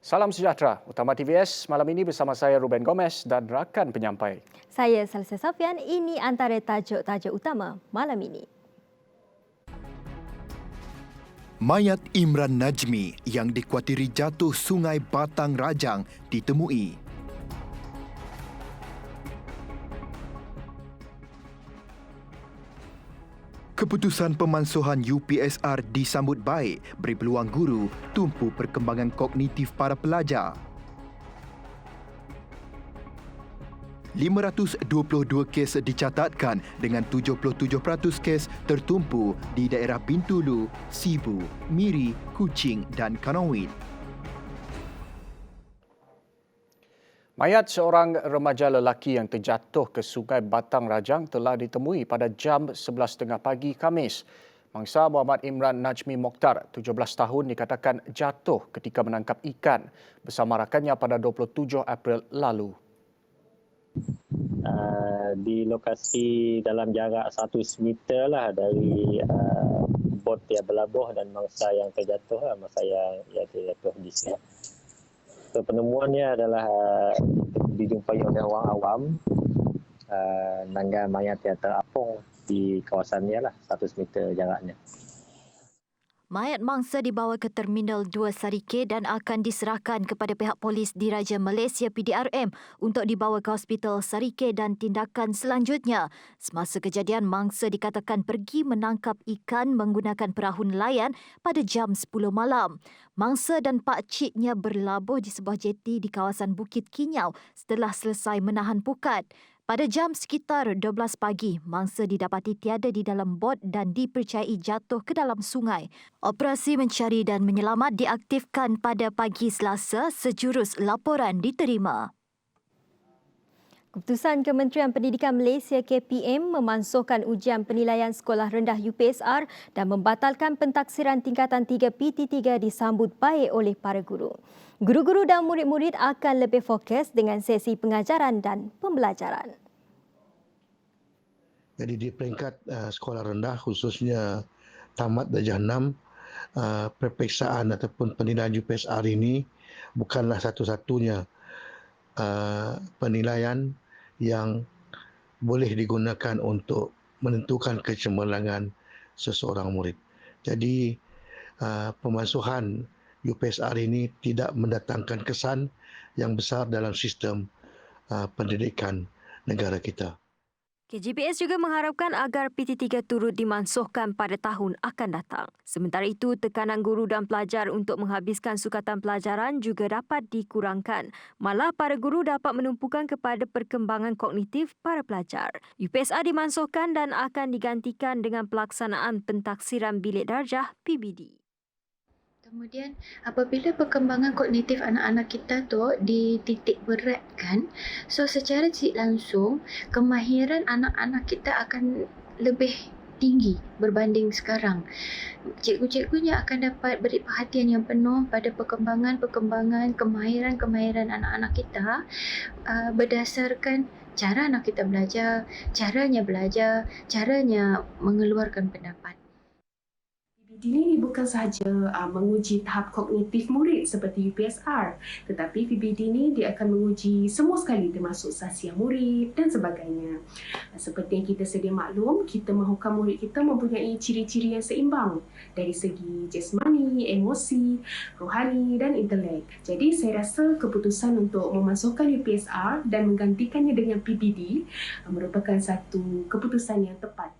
Salam sejahtera, Utama TVS malam ini bersama saya Ruben Gomez dan rakan penyampai. Saya Salsa Safian, ini antara tajuk-tajuk utama malam ini. Mayat Imran Najmi yang dikuatiri jatuh Sungai Batang Rajang ditemui. Keputusan pemansuhan UPSR disambut baik, beri peluang guru tumpu perkembangan kognitif para pelajar. 522 kes dicatatkan dengan 77% kes tertumpu di daerah Bintulu, Sibu, Miri, Kuching dan Kanawit. Mayat seorang remaja lelaki yang terjatuh ke Sungai Batang Rajang telah ditemui pada jam 11.30 pagi Khamis. Mangsa Muhammad Imran Najmi Mokhtar, 17 tahun, dikatakan jatuh ketika menangkap ikan bersama rakannya pada 27 April lalu. Di lokasi dalam jarak 100 meter lah dari bot yang berlabuh dan mangsa yang terjatuh, mangsa yang terjatuh di sini. So, penemuannya adalah dijumpai oleh orang awam, nangga mayat yang terapung di kawasannya lah, 100 meter jaraknya. Mayat mangsa dibawa ke Terminal 2 Sarike dan akan diserahkan kepada pihak polis Diraja Malaysia PDRM untuk dibawa ke Hospital Sarike dan tindakan selanjutnya. Semasa kejadian, mangsa dikatakan pergi menangkap ikan menggunakan perahu nelayan pada jam 10 malam. Mangsa dan pakciknya berlabuh di sebuah jeti di kawasan Bukit Kinyau setelah selesai menahan pukat. Pada jam sekitar 12 pagi, mangsa didapati tiada di dalam bot dan dipercayai jatuh ke dalam sungai. Operasi mencari dan menyelamat diaktifkan pada pagi Selasa, sejurus laporan diterima. Keputusan Kementerian Pendidikan Malaysia KPM memansuhkan ujian penilaian sekolah rendah UPSR dan membatalkan pentaksiran tingkatan 3 PT3 disambut baik oleh para guru. Guru-guru dan murid-murid akan lebih fokus dengan sesi pengajaran dan pembelajaran. Jadi di peringkat sekolah rendah, khususnya tamat darjah 6, peperiksaan ataupun penilaian UPSR ini bukanlah satu-satunya penilaian yang boleh digunakan untuk menentukan kecemerlangan seseorang murid. Jadi pemansuhan UPSR ini tidak mendatangkan kesan yang besar dalam sistem pendidikan negara kita. KJPS juga mengharapkan agar PT3 turut dimansuhkan pada tahun akan datang. Sementara itu, tekanan guru dan pelajar untuk menghabiskan sukatan pelajaran juga dapat dikurangkan. Malah para guru dapat menumpukan kepada perkembangan kognitif para pelajar. UPSR dimansuhkan dan akan digantikan dengan pelaksanaan pentaksiran bilik darjah PBD. Kemudian apabila perkembangan kognitif anak-anak kita tu dititik beratkan, so secara tidak langsung kemahiran anak-anak kita akan lebih tinggi berbanding sekarang. Cikgu-cikgunya akan dapat beri perhatian yang penuh pada perkembangan kemahiran anak-anak kita berdasarkan cara anak kita belajar, caranya mengeluarkan pendapat. PBD ini bukan sahaja menguji tahap kognitif murid seperti UPSR, tetapi PBD ini dia akan menguji semua sekali termasuk sasiah murid dan sebagainya. Seperti yang kita sedia maklum, kita mahukan murid kita mempunyai ciri-ciri yang seimbang dari segi jasmani, emosi, rohani dan intelek. Jadi saya rasa keputusan untuk memasukkan UPSR dan menggantikannya dengan PBD merupakan satu keputusan yang tepat.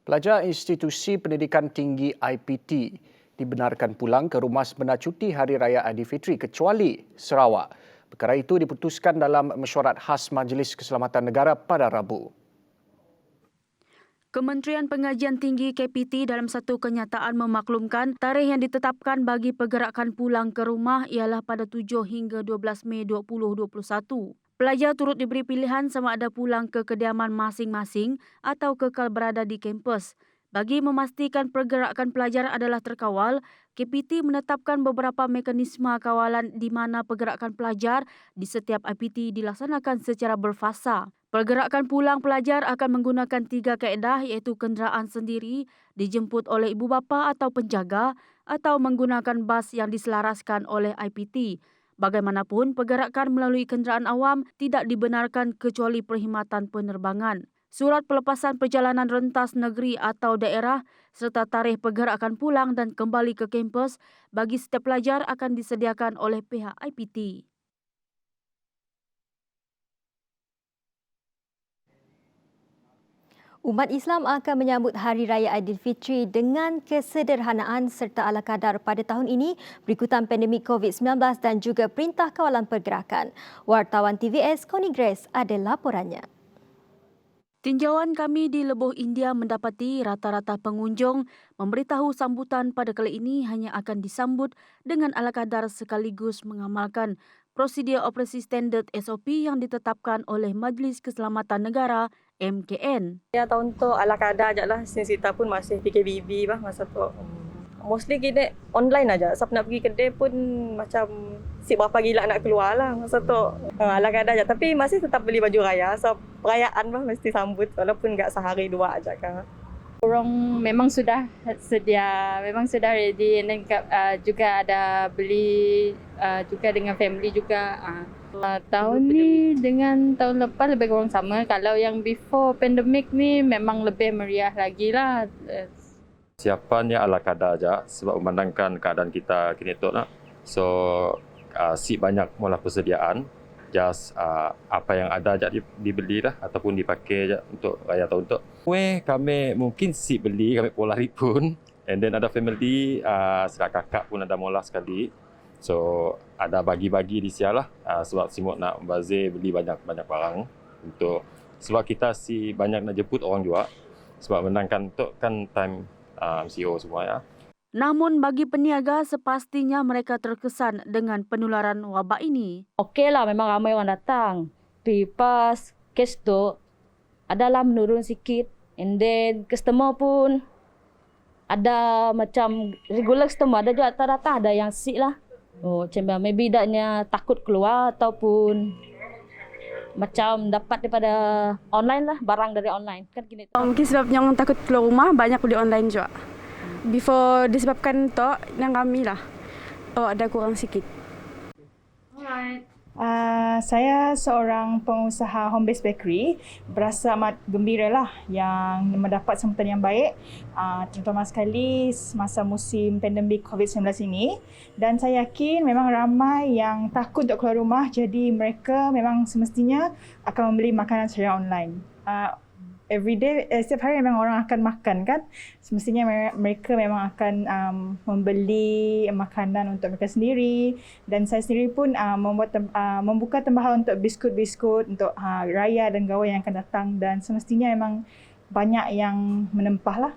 Pelajar Institusi Pendidikan Tinggi IPT dibenarkan pulang ke rumah sebenar cuti Hari Raya Aidilfitri kecuali Sarawak. Perkara itu diputuskan dalam mesyuarat khas Majlis Keselamatan Negara pada Rabu. Kementerian Pengajian Tinggi KPT dalam satu kenyataan memaklumkan tarikh yang ditetapkan bagi pergerakan pulang ke rumah ialah pada 7 hingga 12 Mei 2021. Pelajar turut diberi pilihan sama ada pulang ke kediaman masing-masing atau kekal berada di kampus. Bagi memastikan pergerakan pelajar adalah terkawal, KPT menetapkan beberapa mekanisme kawalan di mana pergerakan pelajar di setiap IPT dilaksanakan secara berfasa. Pergerakan pulang pelajar akan menggunakan 3 kaedah iaitu kenderaan sendiri, dijemput oleh ibu bapa atau penjaga atau menggunakan bas yang diselaraskan oleh IPT. Bagaimanapun, pergerakan melalui kenderaan awam tidak dibenarkan kecuali perkhidmatan penerbangan. Surat pelepasan perjalanan rentas negeri atau daerah serta tarikh pergerakan pulang dan kembali ke kampus bagi setiap pelajar akan disediakan oleh pihak IPT. Umat Islam akan menyambut Hari Raya Aidilfitri dengan kesederhanaan serta ala kadar pada tahun ini berikutan pandemik COVID-19 dan juga Perintah Kawalan Pergerakan. Wartawan TVS Connie Grace ada laporannya. Tinjauan kami di Lebuh India mendapati rata-rata pengunjung memberitahu sambutan pada kali ini hanya akan disambut dengan ala kadar sekaligus mengamalkan prosedur operasi standard SOP yang ditetapkan oleh Majlis Keselamatan Negara MKN. Ya, tahun tu ala kadar je lah. Since kita pun masih PKBB bah masa tu. Mostly kita online aja. Siapa nak pergi kedai pun macam si berapa gila nak keluar lah masa tu. Ala kadar je. Tapi masih tetap beli baju raya. So perayaan bah mesti sambut walaupun enggak sehari dua aja kan. Orang memang sudah sedia, memang sudah ready dan juga ada beli juga dengan family juga. Tahun ni dengan tahun lepas lebih kurang sama. Kalau yang before pandemic ni memang lebih meriah lagi lah. Siapannya ala kadar aja sebab memandangkan keadaan kita kini tu lah. So si banyak mula persediaan. Just apa yang ada aja dibeli lah ataupun dipakai aja untuk raya tahun tu. Kami mungkin si beli kami polari pun. And then ada family, sila kakak pun ada mula sekali. So ada bagi-bagi di sial lah sebab si nak bazir beli banyak barang untuk sebab kita si banyak nak jemput orang juga sebab menangkan tu kan time MCO semua ya. Namun bagi peniaga sepastinya mereka terkesan dengan penularan wabak ini. Okeylah memang ramai orang datang. Tapi pas kes tu adalah menurun sikit. And then customer pun ada macam regular customer. Ada juga datang ada yang sick lah. Macam maybe daknya takut keluar ataupun macam dapat daripada online lah. Barang dari online. Kan gini. Mungkin sebab yang takut keluar rumah banyak beli online juga. Before disebabkan tu yang kami lah ada kurang sikit. Alright. Saya seorang pengusaha home based bakery, berasa amat gembira lah yang mendapat sambutan yang baik terutama sekali masa musim pandemik COVID-19 ini, dan saya yakin memang ramai yang takut untuk keluar rumah jadi mereka memang semestinya akan membeli makanan secara online. Everyday, setiap hari memang orang akan makan kan. Semestinya mereka memang akan membeli makanan untuk mereka sendiri. Dan saya sendiri pun membuka tembahan untuk biskut-biskut untuk raya dan gawai yang akan datang. Dan semestinya memang banyak yang menempah lah.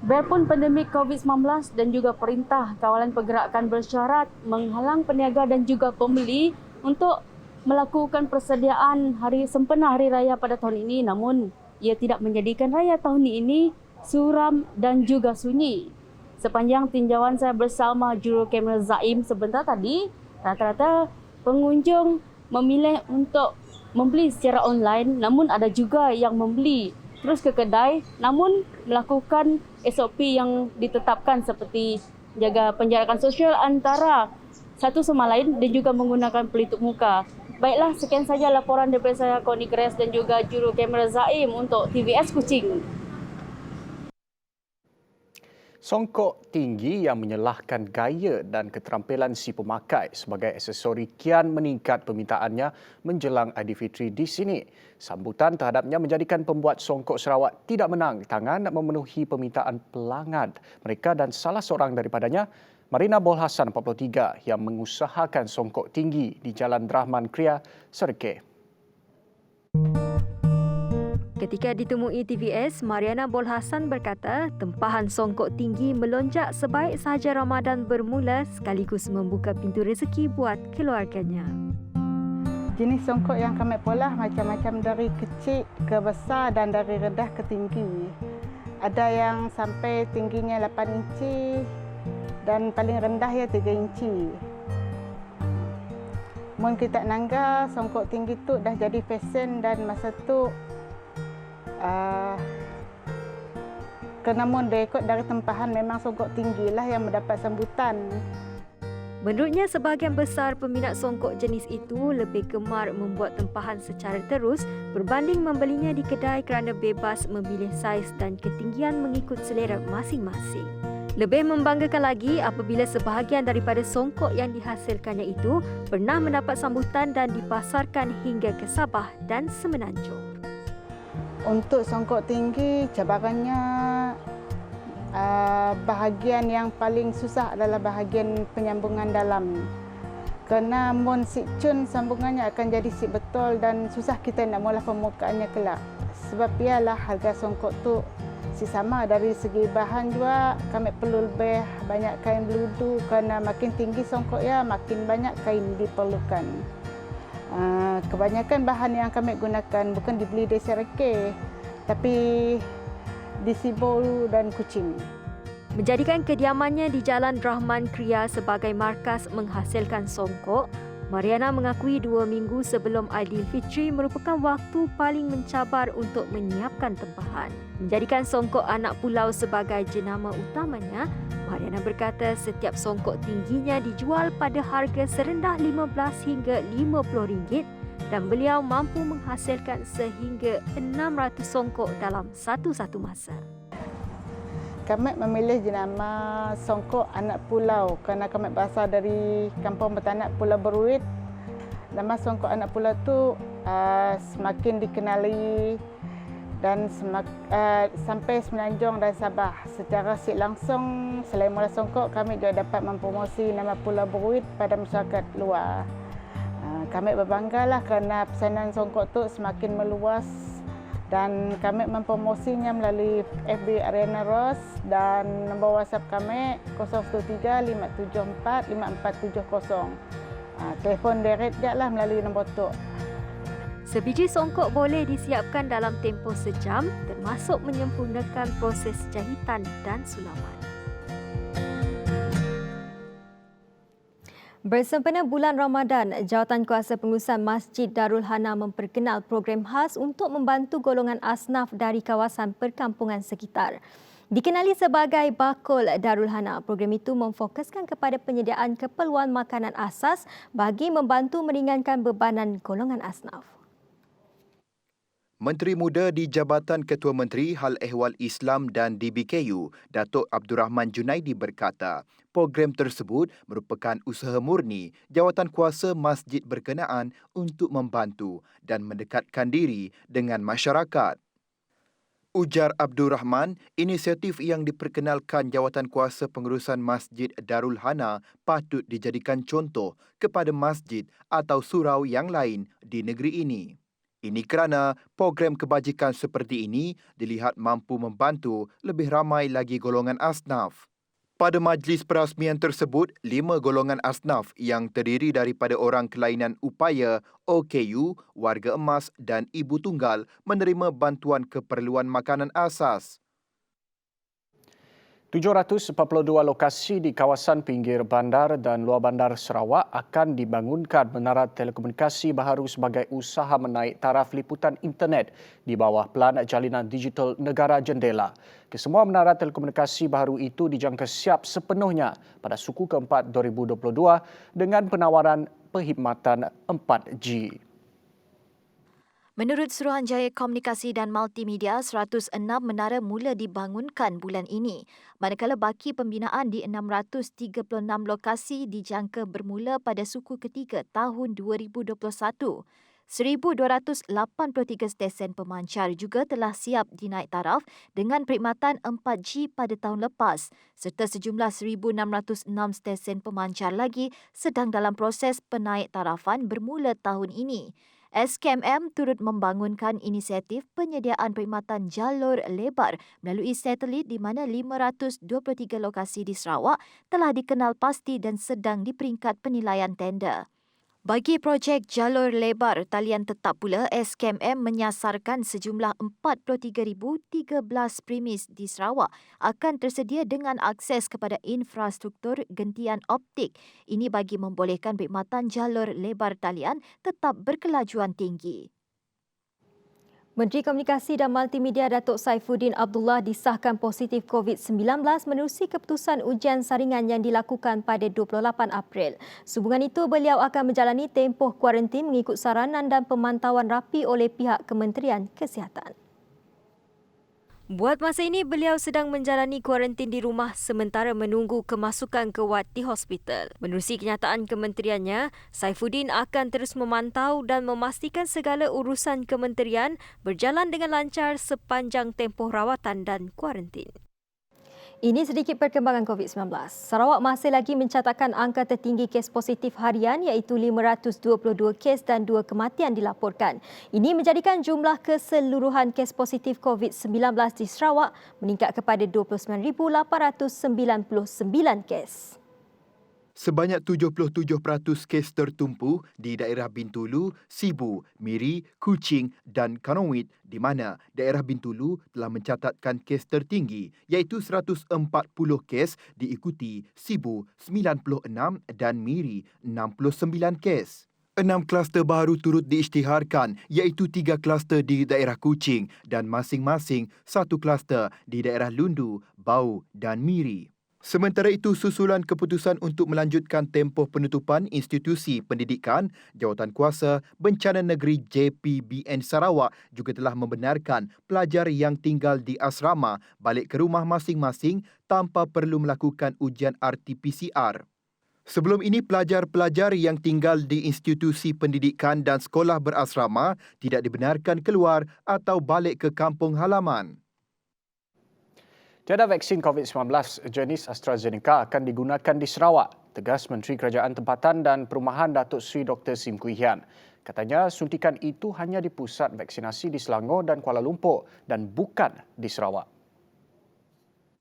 Biarpun pandemik COVID-19 dan juga Perintah Kawalan Pergerakan bersyarat menghalang peniaga dan juga pembeli untuk melakukan persediaan hari sempena Hari Raya pada tahun ini, namun ia tidak menjadikan raya tahun ini suram dan juga sunyi. Sepanjang tinjauan saya bersama juru kamera Zaim sebentar tadi, rata-rata pengunjung memilih untuk membeli secara online, namun ada juga yang membeli terus ke kedai namun melakukan SOP yang ditetapkan seperti jaga penjarakan sosial antara satu sama lain dan juga menggunakan pelitup muka. Baiklah, sekian saja laporan daripada saya, Connie Grace dan juga juru kamera Zaim untuk TVS Kuching. Songkok tinggi yang menyelahkan gaya dan keterampilan si pemakai sebagai aksesori kian meningkat permintaannya menjelang Aidilfitri di sini. Sambutan terhadapnya menjadikan pembuat songkok Sarawak tidak menang tangan memenuhi permintaan pelanggan mereka, dan salah seorang daripadanya Marina Bolhasan 43 yang mengusahakan songkok tinggi di Jalan Rahman Kria, Serkeh. Ketika ditemui TVS, Mariana Bolhasan berkata tempahan songkok tinggi melonjak sebaik sahaja Ramadan bermula sekaligus membuka pintu rezeki buat keluarganya. Jenis songkok yang kami polah macam-macam dari kecil ke besar dan dari rendah ke tinggi. Ada yang sampai tingginya 8 inci dan paling rendah ya 3 inci. mun kita nangga songkok tinggi tu dah jadi fashion dan masa tu kena mun rekod dari tempahan memang songkok tinggi lah yang mendapat sambutan. Menurutnya, sebahagian besar peminat songkok jenis itu lebih gemar membuat tempahan secara terus berbanding membelinya di kedai kerana bebas memilih saiz dan ketinggian mengikut selera masing-masing. Lebih membanggakan lagi apabila sebahagian daripada songkok yang dihasilkannya itu pernah mendapat sambutan dan dipasarkan hingga ke Sabah dan Semenanjung. Untuk songkok tinggi, cabarannya bahagian yang paling susah adalah bahagian penyambungan dalam. Kerana mun sik cun sambungannya akan jadi sik betul dan susah kita nak mula permukaannya kelak. Sebab ialah harga songkok tu si sama dari segi bahan juga kami perlu lebih banyak kain beludu kerana makin tinggi songkok ya makin banyak kain diperlukan. Kebanyakan bahan yang kami gunakan bukan dibeli dari Sereke tapi di Sibu dan Kuching. Menjadikan kediamannya di Jalan Rahman Kria sebagai markas menghasilkan songkok, Mariana mengakui 2 minggu sebelum Aidilfitri merupakan waktu paling mencabar untuk menyiapkan tempahan. Menjadikan songkok anak pulau sebagai jenama utamanya, Mariana berkata setiap songkok tingginya dijual pada harga serendah RM15 hingga RM50 dan beliau mampu menghasilkan sehingga 600 songkok dalam satu-satu masa. Kami memilih jenama songkok anak pulau kerana kami berasal dari kampung bertanak Pulau Beruit. Nama songkok anak pulau tu semakin dikenali dan sampai Semenanjung dan Sabah. Secara sik langsung selain mula songkok kami juga dapat mempromosi nama Pulau Beruit pada masyarakat luar. Kami berbanggalah kerana pesanan songkok tu semakin meluas dan kami mempromosinya melalui FB Ariana Rose dan nombor WhatsApp kami 013-574-5470. Telefon direct je lah melalui nombor tu. Sebiji songkok boleh disiapkan dalam tempoh sejam termasuk menyempurnakan proses jahitan dan sulaman. Bersempena bulan Ramadan, Jawatankuasa Pengurusan Masjid Darul Hana memperkenal program khas untuk membantu golongan asnaf dari kawasan perkampungan sekitar. Dikenali sebagai Bakul Darul Hana, program itu memfokuskan kepada penyediaan keperluan makanan asas bagi membantu meringankan bebanan golongan asnaf. Menteri Muda di Jabatan Ketua Menteri Hal Ehwal Islam dan DBKU, Datuk Abdul Rahman Junaidi berkata, program tersebut merupakan usaha murni Jawatankuasa Masjid berkenaan untuk membantu dan mendekatkan diri dengan masyarakat. Ujar Abdul Rahman, inisiatif yang diperkenalkan Jawatankuasa Pengurusan Masjid Darul Hana patut dijadikan contoh kepada masjid atau surau yang lain di negeri ini. Ini kerana program kebajikan seperti ini dilihat mampu membantu lebih ramai lagi golongan asnaf. Pada majlis perasmian tersebut, 5 golongan asnaf yang terdiri daripada orang kelainan upaya, OKU, warga emas dan ibu tunggal menerima bantuan keperluan makanan asas. 742 lokasi di kawasan pinggir bandar dan luar bandar Sarawak akan dibangunkan menara telekomunikasi baharu sebagai usaha menaik taraf liputan internet di bawah Pelan Jalinan Digital Negara Jendela. Kesemua menara telekomunikasi baharu itu dijangka siap sepenuhnya pada suku keempat 2022 dengan penawaran perkhidmatan 4G. Menurut Suruhanjaya Komunikasi dan Multimedia, 106 menara mula dibangunkan bulan ini, manakala baki pembinaan di 636 lokasi dijangka bermula pada suku ketiga tahun 2021. 1,283 stesen pemancar juga telah siap dinaik taraf dengan perkhidmatan 4G pada tahun lepas, serta sejumlah 1,606 stesen pemancar lagi sedang dalam proses penaik tarafan bermula tahun ini. SKMM turut membangunkan inisiatif penyediaan perkhidmatan jalur lebar melalui satelit di mana 523 lokasi di Sarawak telah dikenal pasti dan sedang di peringkat penilaian tender. Bagi projek jalur lebar talian tetap pula, SKMM menyasarkan sejumlah 43,013 premis di Sarawak akan tersedia dengan akses kepada infrastruktur gentian optik. Ini bagi membolehkan perkhidmatan jalur lebar talian tetap berkelajuan tinggi. Menteri Komunikasi dan Multimedia Datuk Saifuddin Abdullah disahkan positif COVID-19 menerusi keputusan ujian saringan yang dilakukan pada 28 April. Sehubungan itu, beliau akan menjalani tempoh kuarantin mengikut saranan dan pemantauan rapi oleh pihak Kementerian Kesihatan. Buat masa ini, beliau sedang menjalani kuarantin di rumah sementara menunggu kemasukan ke wad di hospital. Menerusi kenyataan kementeriannya, Saifuddin akan terus memantau dan memastikan segala urusan kementerian berjalan dengan lancar sepanjang tempoh rawatan dan kuarantin. Ini sedikit perkembangan COVID-19. Sarawak masih lagi mencatatkan angka tertinggi kes positif harian iaitu 522 kes dan 2 kematian dilaporkan. Ini menjadikan jumlah keseluruhan kes positif COVID-19 di Sarawak meningkat kepada 29,899 kes. Sebanyak 77% kes tertumpu di daerah Bintulu, Sibu, Miri, Kuching dan Kanowit di mana daerah Bintulu telah mencatatkan kes tertinggi iaitu 140 kes diikuti Sibu 96 dan Miri 69 kes. 6 kluster baru turut diisytiharkan iaitu 3 kluster di daerah Kuching dan masing-masing 1 kluster di daerah Lundu, Bau dan Miri. Sementara itu, susulan keputusan untuk melanjutkan tempoh penutupan institusi pendidikan, Jawatankuasa Bencana Negeri JPBN Sarawak juga telah membenarkan pelajar yang tinggal di asrama balik ke rumah masing-masing tanpa perlu melakukan ujian RT-PCR. Sebelum ini, pelajar-pelajar yang tinggal di institusi pendidikan dan sekolah berasrama tidak dibenarkan keluar atau balik ke kampung halaman. Tiada vaksin COVID-19 jenis AstraZeneca akan digunakan di Sarawak, tegas Menteri Kerajaan Tempatan dan Perumahan Datuk Seri Dr. Sim Kui Hian. Katanya suntikan itu hanya di pusat vaksinasi di Selangor dan Kuala Lumpur dan bukan di Sarawak.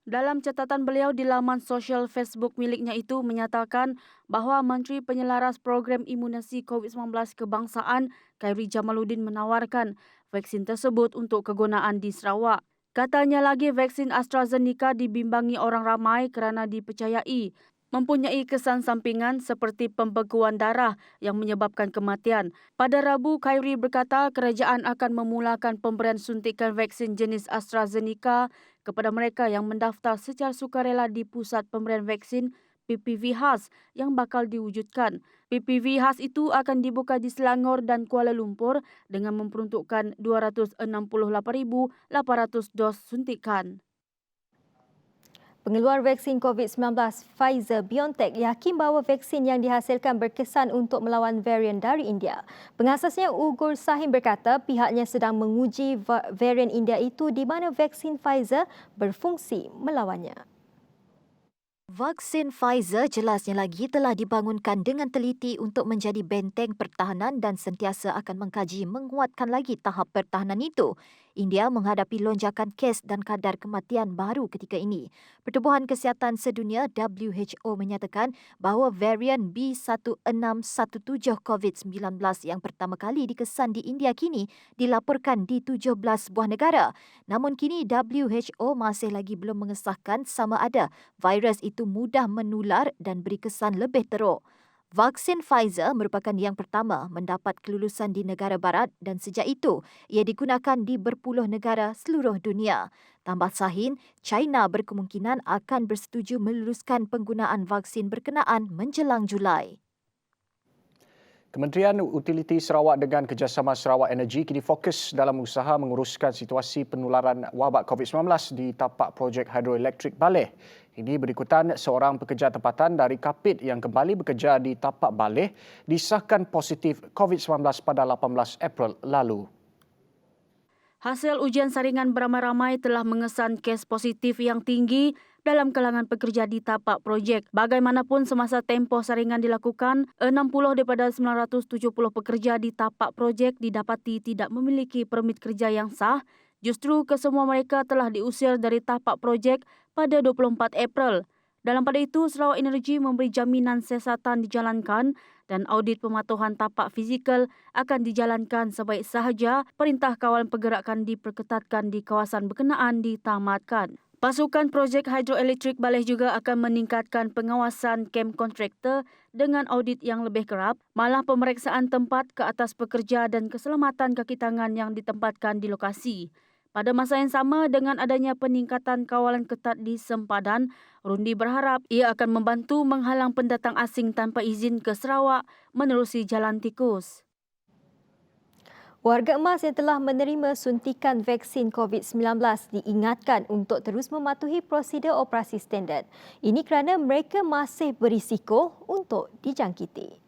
Dalam catatan beliau di laman sosial Facebook miliknya itu menyatakan bahawa Menteri Penyelaras Program Imunisasi COVID-19 Kebangsaan Khairi Jamaluddin menawarkan vaksin tersebut untuk kegunaan di Sarawak. Katanya lagi vaksin AstraZeneca dibimbangi orang ramai kerana dipercayai mempunyai kesan sampingan seperti pembekuan darah yang menyebabkan kematian. Pada Rabu, Khairi berkata kerajaan akan memulakan pemberian suntikan vaksin jenis AstraZeneca kepada mereka yang mendaftar secara sukarela di pusat pemberian vaksin PPV khas yang bakal diwujudkan. PPV khas itu akan dibuka di Selangor dan Kuala Lumpur dengan memperuntukkan 268,800 dos suntikan. Pengeluar vaksin COVID-19 Pfizer-BioNTech yakin bahawa vaksin yang dihasilkan berkesan untuk melawan varian dari India. Pengasasnya Ugur Sahin berkata pihaknya sedang menguji varian India itu di mana vaksin Pfizer berfungsi melawannya. Vaksin Pfizer jelasnya lagi telah dibangunkan dengan teliti untuk menjadi benteng pertahanan dan sentiasa akan mengkaji menguatkan lagi tahap pertahanan itu. India menghadapi lonjakan kes dan kadar kematian baru ketika ini. Pertubuhan Kesihatan Sedunia WHO menyatakan bahawa varian B1617 COVID-19 yang pertama kali dikesan di India kini dilaporkan di 17 buah negara. Namun kini WHO masih lagi belum mengesahkan sama ada virus itu mudah menular dan beri kesan lebih teruk. Vaksin Pfizer merupakan yang pertama mendapat kelulusan di negara barat dan sejak itu ia digunakan di berpuluh negara seluruh dunia. Tambah Sahin, China berkemungkinan akan bersetuju meluluskan penggunaan vaksin berkenaan menjelang Julai. Kementerian Utiliti Sarawak dengan kerjasama Sarawak Energy kini fokus dalam usaha menguruskan situasi penularan wabak COVID-19 di tapak projek hidroelektrik Baleh. Ini berikutan seorang pekerja tempatan dari Kapit yang kembali bekerja di tapak Baleh disahkan positif COVID-19 pada 18 April lalu. Hasil ujian saringan beramai-ramai telah mengesan kes positif yang tinggi dalam kalangan pekerja di tapak projek. Bagaimanapun semasa tempoh saringan dilakukan, 60 daripada 970 pekerja di tapak projek didapati tidak memiliki permit kerja yang sah. Justru kesemua mereka telah diusir dari tapak projek pada 24 April. Dalam pada itu, Sarawak Energy memberi jaminan siasatan dijalankan dan audit pematuhan tapak fizikal akan dijalankan sebaik sahaja perintah kawalan pergerakan diperketatkan di kawasan berkenaan ditamatkan. Pasukan projek hidroelektrik Baleh juga akan meningkatkan pengawasan kem kontraktor dengan audit yang lebih kerap, malah pemeriksaan tempat ke atas pekerja dan keselamatan kaki tangan yang ditempatkan di lokasi. Pada masa yang sama, dengan adanya peningkatan kawalan ketat di sempadan, Rundi berharap ia akan membantu menghalang pendatang asing tanpa izin ke Sarawak menerusi jalan tikus. Warga emas yang telah menerima suntikan vaksin COVID-19 diingatkan untuk terus mematuhi prosedur operasi standard. Ini kerana mereka masih berisiko untuk dijangkiti.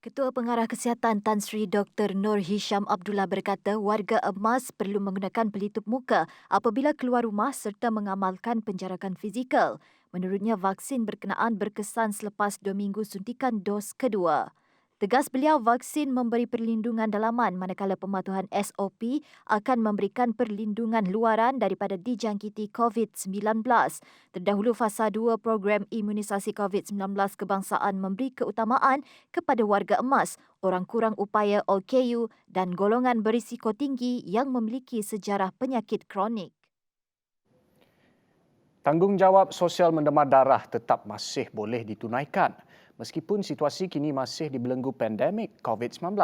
Ketua Pengarah Kesihatan Tan Sri Dr. Nur Hisham Abdullah berkata warga emas perlu menggunakan pelitup muka apabila keluar rumah serta mengamalkan penjarakan fizikal. Menurutnya, vaksin berkenaan berkesan selepas 2 minggu suntikan dos kedua. Tegas beliau, vaksin memberi perlindungan dalaman manakala pematuhan SOP akan memberikan perlindungan luaran daripada dijangkiti COVID-19. Terdahulu, fasa 2 program imunisasi COVID-19 kebangsaan memberi keutamaan kepada warga emas, orang kurang upaya OKU dan golongan berisiko tinggi yang memiliki sejarah penyakit kronik. Tanggungjawab sosial mendemar darah tetap masih boleh ditunaikan meskipun situasi kini masih dibelenggu pandemik COVID-19.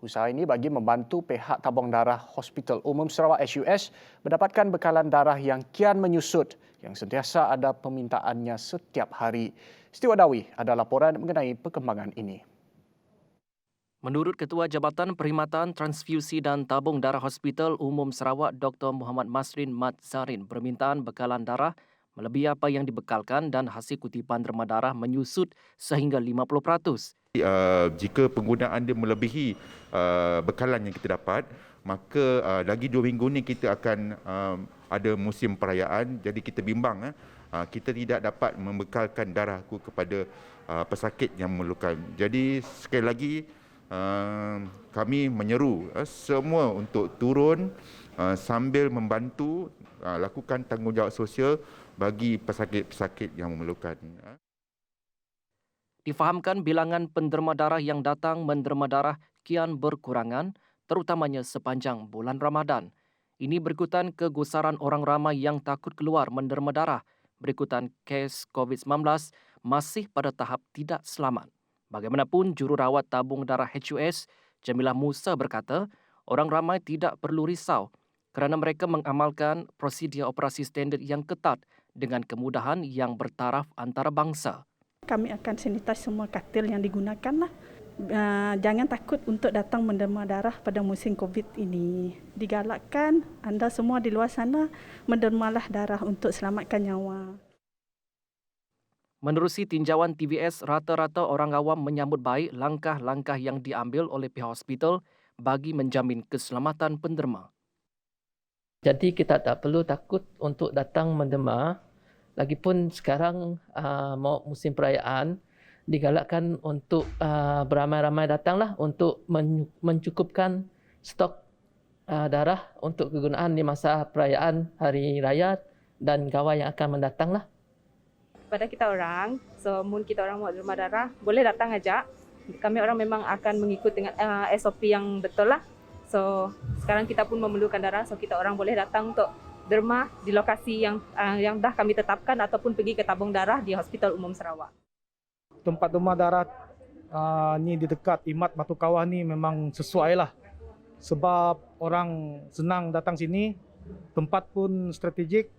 Usaha ini bagi membantu pihak tabung darah Hospital Umum Sarawak SUS mendapatkan bekalan darah yang kian menyusut yang sentiasa ada permintaannya setiap hari. Siti Wadawi ada laporan mengenai perkembangan ini. Menurut Ketua Jabatan Perkhidmatan Transfusi dan Tabung Darah Hospital Umum Sarawak Dr. Muhammad Masrin Mat Zarin, permintaan bekalan darah melebihi apa yang dibekalkan dan hasil kutipan derma darah menyusut sehingga 50%. Jika penggunaan dia melebihi bekalan yang kita dapat, maka lagi 2 minggu ni kita akan ada musim perayaan, jadi kita bimbang kita tidak dapat membekalkan darah kepada pesakit yang memerlukan. Jadi sekali lagi kami menyeru semua untuk turun sambil membantu lakukan tanggungjawab sosial bagi pesakit-pesakit yang memerlukan. Difahamkan bilangan penderma darah yang datang menderma darah kian berkurangan, terutamanya sepanjang bulan Ramadan. Ini berikutan kegusaran orang ramai yang takut keluar menderma darah. Berikutan kes COVID-19 masih pada tahap tidak selamat. Bagaimanapun, jururawat tabung darah HUS, Jamilah Musa berkata, orang ramai tidak perlu risau kerana mereka mengamalkan prosedur operasi standard yang ketat dengan kemudahan yang bertaraf antarabangsa. Kami akan sanitize semua katil yang digunakan lah. Jangan takut untuk datang menderma darah pada musim COVID ini. Digalakkan anda semua di luar sana mendermalah darah untuk selamatkan nyawa. Menerusi tinjauan TVS, rata-rata orang awam menyambut baik langkah-langkah yang diambil oleh pihak hospital bagi menjamin keselamatan penderma. Jadi kita tak perlu takut untuk datang menderma. Lagipun sekarang mau musim perayaan, digalakkan untuk beramai-ramai datanglah untuk mencukupkan stok darah untuk kegunaan di masa perayaan Hari Raya dan gawai yang akan mendatanglah. Pada kita orang, so mun kita orang mau derma darah, boleh datang aja. Kami orang memang akan mengikut dengan SOP yang betul lah. So sekarang kita pun memerlukan darah, so kita orang boleh datang untuk derma di lokasi yang dah kami tetapkan ataupun pergi ke tabung darah di Hospital Umum Sarawak. Tempat derma darah ni di dekat Imat Batu Kawah ni memang sesuai lah. Sebab orang senang datang sini, tempat pun strategik.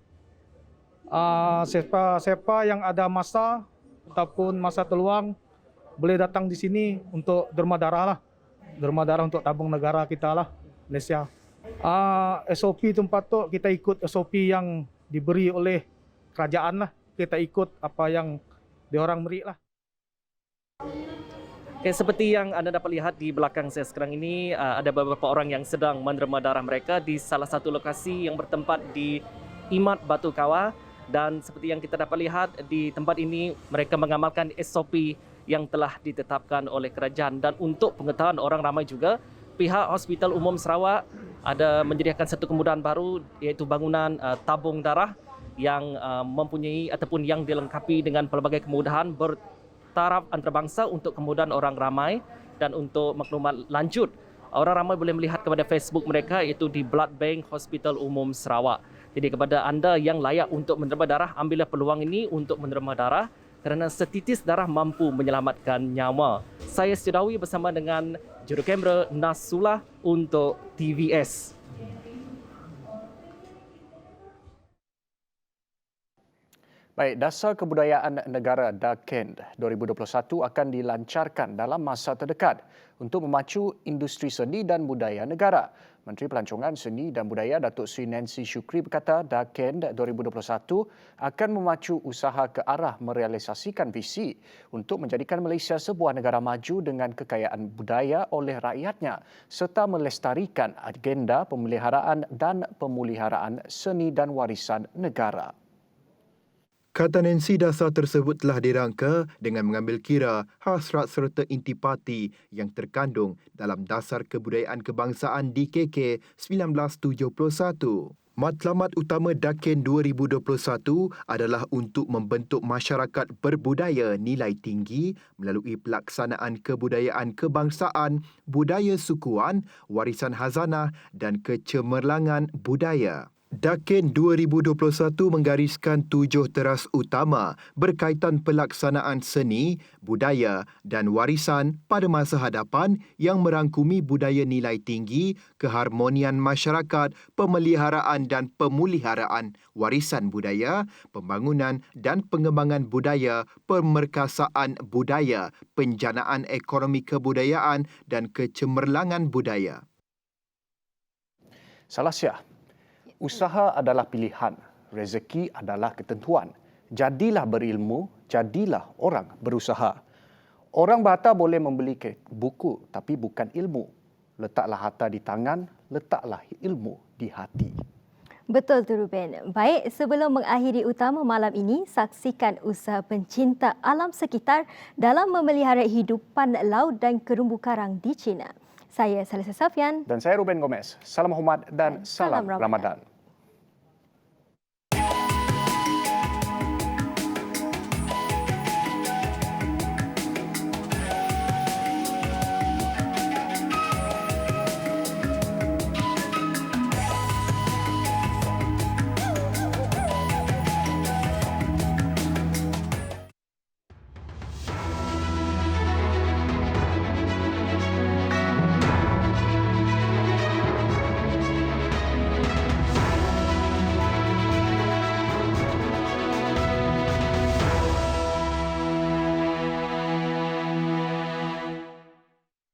Siapa yang ada masa ataupun masa terluang boleh datang di sini untuk derma darah lah. Derma darah untuk tabung negara kita lah, Malaysia. SOP tempat tu kita ikut SOP yang diberi oleh kerajaan lah. Kita ikut apa yang diorang beri lah. Okay, seperti yang anda dapat lihat di belakang saya sekarang ini, ada beberapa orang yang sedang menderma darah mereka di salah satu lokasi yang bertempat di Imat Batu Kawah. Dan seperti yang kita dapat lihat di tempat ini, mereka mengamalkan SOP yang telah ditetapkan oleh kerajaan. Dan untuk pengetahuan orang ramai juga, pihak Hospital Umum Sarawak ada menyediakan satu kemudahan baru, iaitu bangunan tabung darah yang mempunyai ataupun yang dilengkapi dengan pelbagai kemudahan bertaraf antarabangsa untuk kemudahan orang ramai. Dan untuk maklumat lanjut, orang ramai boleh melihat kepada Facebook mereka iaitu di Blood Bank Hospital Umum Sarawak. Jadi kepada anda yang layak untuk menerima darah, ambillah peluang ini untuk menerima darah kerana setitis darah mampu menyelamatkan nyawa. Saya Sidawi bersama dengan juru kamera Nasrullah untuk TVS. Baik, Dasar Kebudayaan Negara DAKEN 2021 akan dilancarkan dalam masa terdekat untuk memacu industri seni dan budaya negara. Menteri Pelancongan Seni dan Budaya Datuk Seri Nancy Shukri berkata DAKEN 2021 akan memacu usaha ke arah merealisasikan visi untuk menjadikan Malaysia sebuah negara maju dengan kekayaan budaya oleh rakyatnya serta melestarikan agenda pemeliharaan dan pemuliharaan seni dan warisan negara. Kata Nancy, dasar tersebut telah dirangka dengan mengambil kira hasrat serta intipati yang terkandung dalam Dasar Kebudayaan Kebangsaan DKK 1971. Matlamat utama DAKEN 2021 adalah untuk membentuk masyarakat berbudaya nilai tinggi melalui pelaksanaan kebudayaan kebangsaan, budaya sukuan, warisan khazanah dan kecemerlangan budaya. DAKEN 2021 menggariskan 7 teras utama berkaitan pelaksanaan seni, budaya dan warisan pada masa hadapan yang merangkumi budaya nilai tinggi, keharmonian masyarakat, pemeliharaan dan pemuliharaan warisan budaya, pembangunan dan pengembangan budaya, pemerkasaan budaya, penjanaan ekonomi kebudayaan dan kecemerlangan budaya. Salasya. Usaha adalah pilihan, rezeki adalah ketentuan. Jadilah berilmu, jadilah orang berusaha. Orang berharta boleh membeli buku, tapi bukan ilmu. Letaklah harta di tangan, letaklah ilmu di hati. Betul tu Ruben. Baik, sebelum mengakhiri utama malam ini, saksikan usaha pencinta alam sekitar dalam memelihara hidupan laut dan terumbu karang di China. Saya Salisa Safian. Dan saya Ruben Gomez. Salam hormat dan salam Ramadan.